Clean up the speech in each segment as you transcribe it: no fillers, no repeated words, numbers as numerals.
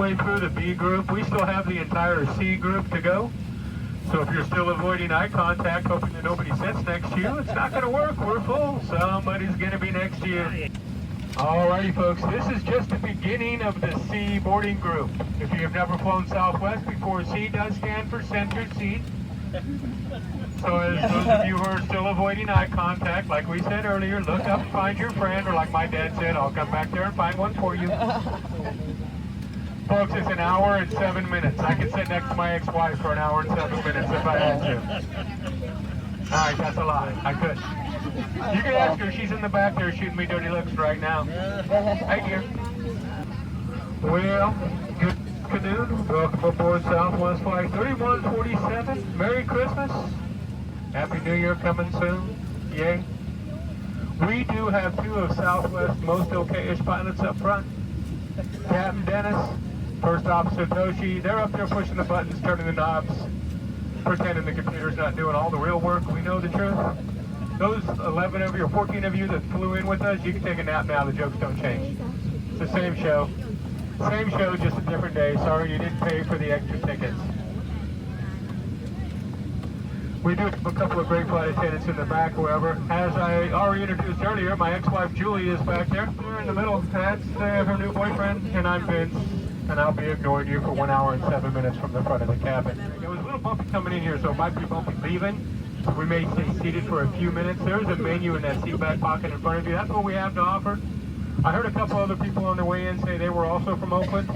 Way through the B group, we still have the entire C group to go. So if you're still avoiding eye contact, hoping that nobody sits next to you, it's not going to work. We're full. Somebody's going to be next to you. Alrighty, folks, this is just the beginning of the C boarding group. If you have never flown Southwest before, C does stand for centered seat. So as those of you who are still avoiding eye contact, like we said earlier, look up, find your friend, or like my dad said, I'll come back there and find one for you. Folks, it's an hour and 7 minutes. I could sit next to my ex-wife for an hour and 7 minutes if I had to. Alright, that's a lie. I could. You can ask her. She's in the back there shooting me dirty looks right now. Hey, dear. Well, good afternoon. Welcome aboard Southwest Flight 3147. Merry Christmas. Happy New Year coming soon. Yay. We do have two of Southwest's most okay-ish pilots up front. Captain Dennis, First Officer Toshi. They're up there pushing the buttons, turning the knobs, pretending the computer's not doing all the real work. We know the truth. Those 11 of you or 14 of you that flew in with us, you can take a nap now. The jokes don't change. It's the same show. Same show, just a different day. Sorry you didn't pay for the extra tickets. We do have a couple of great flight attendants in the back, however. As I already introduced earlier, my ex-wife Julie is back there. We're in the middle. That's her new boyfriend, and I'm Vince. And I'll be ignoring you for 1 hour and 7 minutes from the front of the cabin. It was a little bumpy coming in here, so it might be bumpy leaving. We may stay seated for a few minutes. There's a menu in that seat back pocket in front of you. That's what we have to offer. I heard a couple other people on their way in say they were also from Oakland.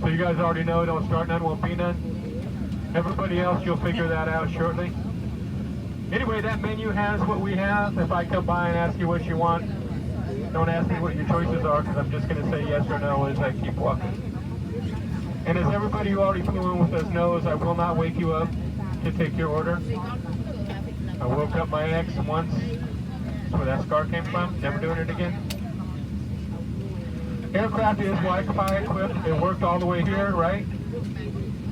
So you guys already know, don't start none, won't be none. Everybody else, you'll figure that out shortly. Anyway, that menu has what we have. If I come by and ask you what you want, don't ask me what your choices are, because I'm just going to say yes or no as I keep walking. And as everybody who already flew in with us knows, I will not wake you up to take your order. I woke up my ex once. That's where that scar came from. Never doing it again. Aircraft is Wi-Fi equipped. It worked all the way here, right?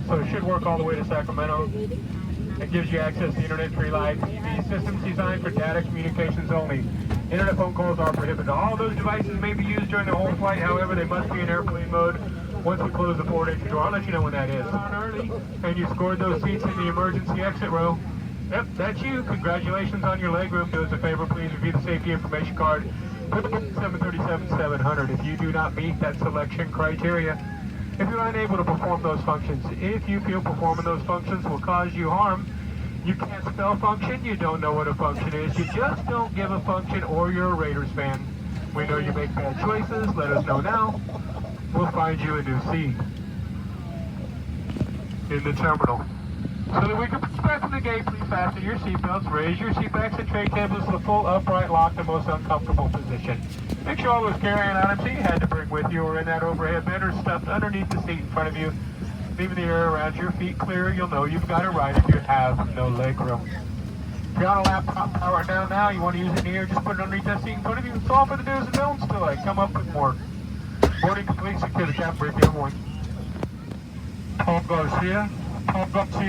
So it should work all the way to Sacramento. It gives you access to internet, free live TV systems designed for data communications only. Internet phone calls are prohibited. All those devices may be used during the whole flight. However, they must be in airplane mode. Once we close the forward entry door, I'll let you know when that is. On early, and you scored those seats in the emergency exit row. Yep, that's you. Congratulations on your legroom. Do us a favor, please review the safety information card. Put 737-700 if you do not meet that selection criteria. If you're unable to perform those functions, if you feel performing those functions will cause you harm, you can't spell function, you don't know what a function is, you just don't give a function, or you're a Raiders fan. We know you make bad choices. Let us know now. We'll find you a new seat in the terminal. So that we can put you back from the gate, please fasten your seatbelts, raise your seat backs and tray tables to the full upright lock, the most uncomfortable position. Make sure all those carry-on items that you had to bring with you are in that overhead bin or stuffed underneath the seat in front of you. Leaving the air around your feet clear, you'll know you've got it right if you have no leg room. If you're on a laptop, power it down now, you want to use it in the air, just put it underneath that seat in front of you. It's all for the do's and don'ts to it. Come up with more. Boarding complete, secure the cabin, break the one. Tom Garcia,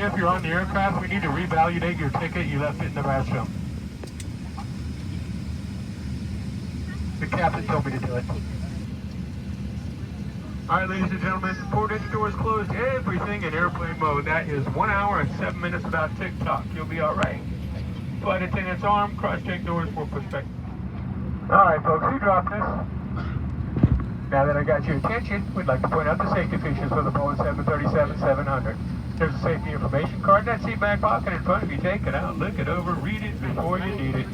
if you're on the aircraft, we need to revalidate your ticket. You left it in the restroom. The captain told me to do it. Alright, ladies and gentlemen, port entry door is closed. Everything in airplane mode. That is 1 hour and 7 minutes without tick-tock. You'll be alright. Flight attendant's arm, cross-check doors for perspective. Alright, folks, who dropped this? Now that I got your attention, we'd like to point out the safety features for the Boeing 737-700. There's a safety information card in that seat back pocket in front of you. Take it out, look it over, read it before you need it.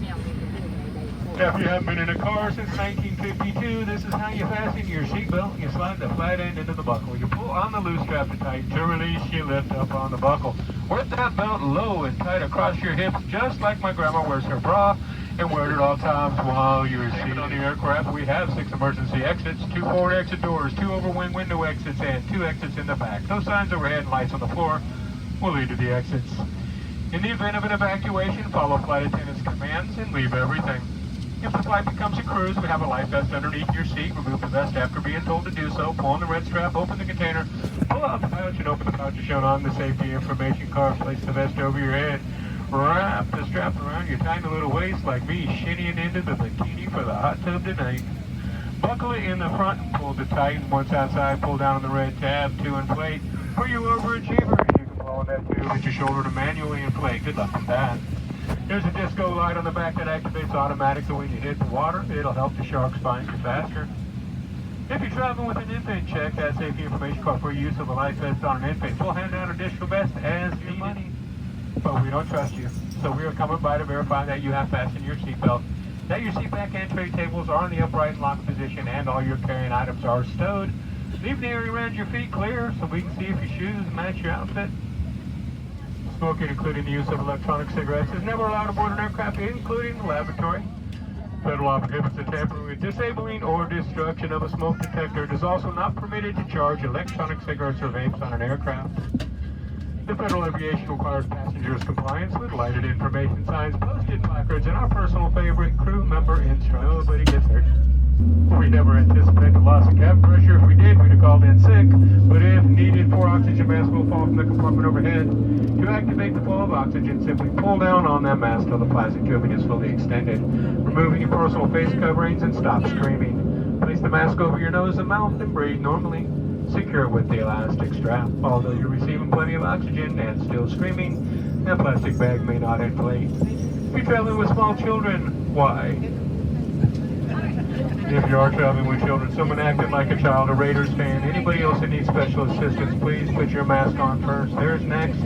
Now, if you haven't been in a car since 1952, this is how you fasten your seatbelt. You slide the flat end into the buckle. You pull on the loose strap to tighten. To release, you lift up on the buckle. Work that belt low and tight across your hips, just like my grandma wears her bra, and wear it at all times while you're seated on the aircraft. We have 6 emergency exits, 2 forward exit doors, 2 overwing window exits, and 2 exits in the back. No signs overhead and lights on the floor will lead to the exits. In the event of an evacuation, follow flight attendant's commands and leave everything. If the flight becomes a cruise, we have a life vest underneath your seat. Remove the vest after being told to do so. Pull on the red strap, open the container, pull out the pouch, and open the pouch as shown on the safety information card. Place the vest over your head. Wrap the strap around your tiny little waist like me, shinnying into the bikini for the hot tub tonight. Buckle it in the front and pull to tighten. Once outside, pull down on the red tab to inflate. For you overachiever, you can pull on that tube at your shoulder to manually inflate. Good luck with that. There's a disco light on the back that activates automatically when you hit the water. It'll help the sharks find you faster. If you're traveling with an infant, check that safety information card for use of a life vest on an infant. We'll hand out additional vest as your money, but we don't trust you. So we are coming by to verify that you have fastened your seatbelt, that your seat back and tray tables are in the upright and locked position, and all your carrying items are stowed. Leave the area around your feet clear so we can see if your shoes match your outfit. Smoking, including the use of electronic cigarettes, is never allowed aboard an aircraft, including the lavatory. Federal law prohibits the tampering with, disabling, or destruction of a smoke detector. It is also not permitted to charge electronic cigarettes or vapes on an aircraft. The Federal Aviation requires passengers' compliance with lighted information signs, posted placards, and our personal favorite, crew member instructions. Nobody gets hurt. We never anticipate the loss of cabin pressure. If we did, we'd have called in sick. But if needed, 4 oxygen masks will fall from the compartment overhead. To activate the flow of oxygen, simply pull down on that mask till the plastic tubing is fully extended. Remove any personal face coverings and stop screaming. Place the mask over your nose and mouth and breathe normally. Secure with the elastic strap. Although you're receiving plenty of oxygen and still screaming, that plastic bag may not inflate. If you're traveling with small children, why? If you are traveling with children, someone acting like a child, a Raiders fan, anybody else that needs special assistance, please put your mask on first. There's next.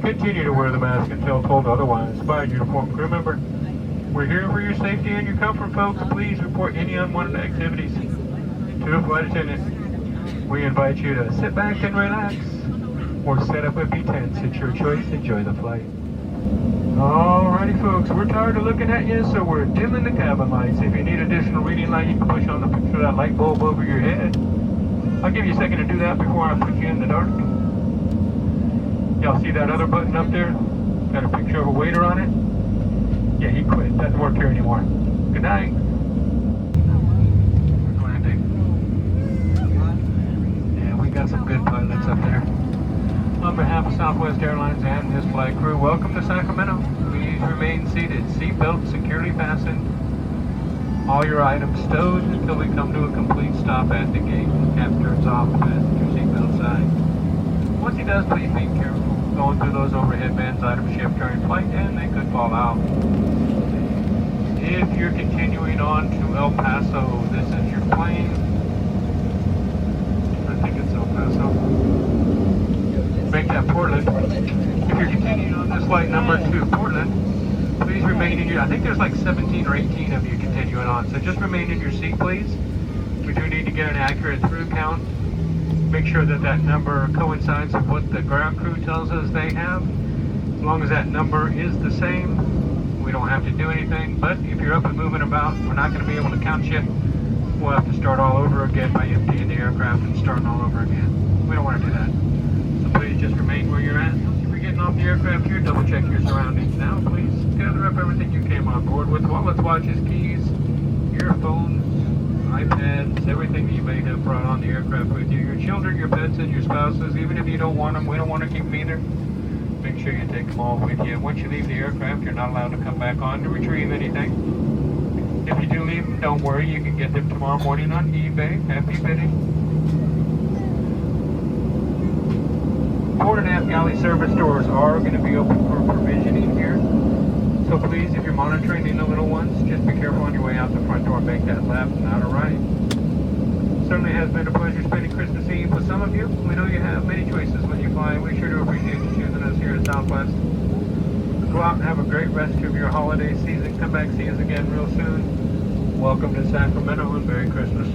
Continue to wear the mask until told otherwise by a uniformed crew member. We're here for your safety and your comfort, folks. Please report any unwanted activities to the flight attendant. We invite you to sit back and relax, or set up and be tense. It's your choice. Enjoy the flight. Alrighty folks, we're tired of looking at you, so we're dimming the cabin lights. If you need additional reading light, you can push on the picture of that light bulb over your head. I'll give you a second to do that before I put you in the dark. Y'all see that other button up there? Got a picture of a waiter on it? Yeah, he quit. Doesn't work here anymore. Good night. Landing. Yeah, we got some good pilots up there. On behalf of Southwest Airlines and this flight crew, welcome to Sacramento. Please remain seated, seatbelt securely fastened, all your items stowed until we come to a complete stop at the gate. Captain turns off, fasten your seatbelt sign. Once he does, please be careful. Going through those overhead bins, items shift during flight, and they could fall out. If you're continuing on to El Paso, this is your plane. I think it's El Paso. Make that Portland. If you're continuing on this flight number to Portland, please remain in your, I think there's like 17 or 18 of you continuing on, so just remain in your seat, please. We do need to get an accurate through count. Make sure that that number coincides with what the ground crew tells us they have. As long as that number is the same, we don't have to do anything, but if you're up and moving about, we're not going to be able to count you. We'll have to start all over again by emptying the aircraft and starting all over again. We don't want to do that. Please just remain where you're at. If you're getting off the aircraft here, double check your surroundings now. Please gather up everything you came on board with. Wallets, watches, keys, earphones, iPads, everything that you may have brought on the aircraft with you. Your children, your pets, and your spouses, even if you don't want them, we don't want to keep them either. Make sure you take them all with you. Once you leave the aircraft, you're not allowed to come back on to retrieve anything. If you do leave them, don't worry. You can get them tomorrow morning on eBay. Happy bidding. Port and aft galley service doors are going to be open for provisioning here. So please, if you're monitoring the little ones, just be careful on your way out the front door. Make that left, not a right. Certainly has been a pleasure spending Christmas Eve with some of you. We know you have many choices when you fly. We sure do appreciate you choosing us here at Southwest. Go out and have a great rest of your holiday season. Come back, see us again real soon. Welcome to Sacramento and Merry Christmas.